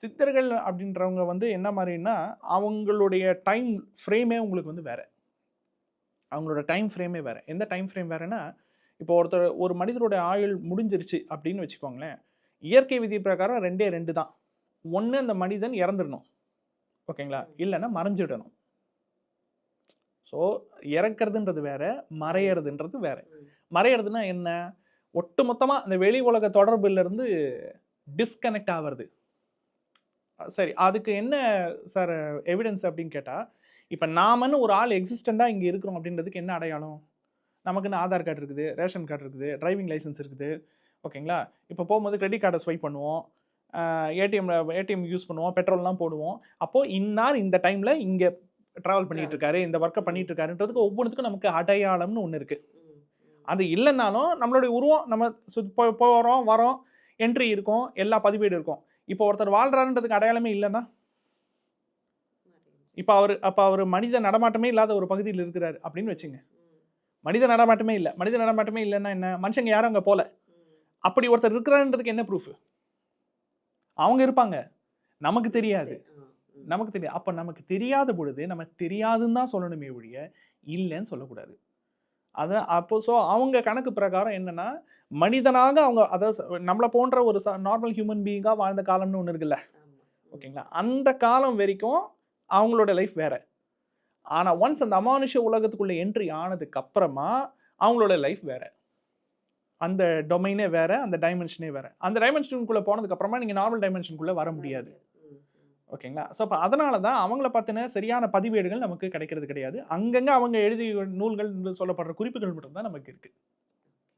சித்தர்கள் அப்படின்றவங்க வந்து என்ன மாரின்னா, அவங்களுடைய டைம் ஃப்ரேமே உங்களுக்கு வந்து வேற. அவங்களோட டைம் ஃப்ரேமே வேற. எந்த டைம் ஃப்ரேம் வேறன்னா, இப்போ ஒரு மனிதரோட ஆயுள் முடிஞ்சிருச்சு அப்படின்னு வச்சுக்கோங்களேன். இயற்கை விதி பிரகாரம் 2டே 2 தான். ஒண்ணு அந்த மனிதன் இறந்துரணும். ஓகேங்களா? ம். இல்லன்னா மறைஞ்சிடணும். ஸோ இறக்கறதுன்றது வேற, மறையறதுன்றது வேற. ம். மறையறதுன்னா என்ன? ஒட்டுமொத்தமா அந்த வெளி உலக தொடர்பிலிருந்து டிஸ்கனெக்ட் ஆவறது. சரி. அதுக்கு என்ன சார் எவிடன்ஸ் அப்படின்னு கேட்டா, இப்ப நாமன்னு ஒரு ஆள் எக்ஸிஸ்டன்ட்டா இங்க இருக்கிறோம் அப்படின்றதுக்கு என்ன அடையாளம்? நமக்குன்னு ஆதார் கார்டு இருக்குது, ரேஷன் கார்டு இருக்குது, டிரைவிங் லைசென்ஸ் இருக்குது. ஓகேங்களா? இப்ப போம்போது கிரெடிட் கார்ட ஸ்வைப் பண்ணுவோம். ஏடிஎம் யூஸ் பண்ணுவோம். பெட்ரோல்லாம் போடுவோம். அப்போ இன்னார் இந்த டைம்ல இங்க டிராவல் பண்ணிட்டு டிராவல் இருக்காரு. இந்த பண்ணியிருக்கோம். வொர்க்க ம். பண்ணிட்டு இருக்காருன்றதுக்கு ஒவ்வொன்னுத்துக்கும் நமக்கு அடையாளம்னு ஒண்ணு இருக்கு. ம். ம். அது இல்லன்னாலும் நம்மளுடைய உருவம் நம்ம போறோம், வரோம், என்ட்ரி இருக்கும், எல்லா பதிவேடு இருக்கும். இப்போ ஒருத்தர் வாழ்றாருன்றதுக்கு அடையாளமே இல்லன்னா, மறைஞ்சு. அப்ப அவரு மனித நடமாட்டமே இல்லாத ஒரு பகுதியில இருக்கிறாரு அப்படின்னு வச்சுங்க. ம். மனித நடமாட்டமே இல்ல. மனித நடமாட்டமே இல்லன்னா என்ன? மனுஷங்க யாரும் அங்க போல. ம். அப்படி ஒருத்தர் இருக்கிறாருன்றதுக்கு என்ன ப்ரூஃப்? அவங்க இருப்பாங்க. நமக்கு நமக்கு தெரியாது. ம். நமக்கு தெரியாது. அப்ப நமக்கு தெரியாத பொழுது, நம்ம தெரியாதுன்னு தான் சொல்லணுமே ஒழிய, இல்லன்னு சொல்லக்கூடாது. அப்போ அவங்க கணக்கு பிரகாரம் என்னன்னா, மனிதனாக அவங்க அதாவது நம்மள போன்ற ஒரு நார்மல் ஹியூமன் பீயிங்கா வாழ்ந்த காலம்னு ஒண்ணு இருக்குல்ல. ஆமா. ம். ஓகேங்களா? அந்த காலம் வரைக்கும் அவங்களோட லைஃப் வேற. ஆனா ஒன்ஸ் அந்த அமானுஷ்ய உலகத்துக்குள்ள என்ட்ரி ஆனதுக்கு அப்புறமா, அவங்களோட லைஃப் வேற. அந்த டொமைனே வேற, அந்த டைமென்ஷனே வேற. அந்த டைமென்ஷனுக்குள்ள போனதுக்கு அப்புறமா நீங்க நார்மல் டைமென்ஷனுக்குள்ள வர வர முடியாது. முடியாது. ம். ம். ஓகேங்களா? அப்ப அதனால தான் அவங்கள பத்தின சரியான பதிவேடுகள் நமக்கு கிடைக்கிறது கிடையாது. அங்கங்க அவங்க எழுதிய நூல்கள் சொல்லப்படுற குறிப்புகள் மட்டும் தான் நமக்கு இருக்கு.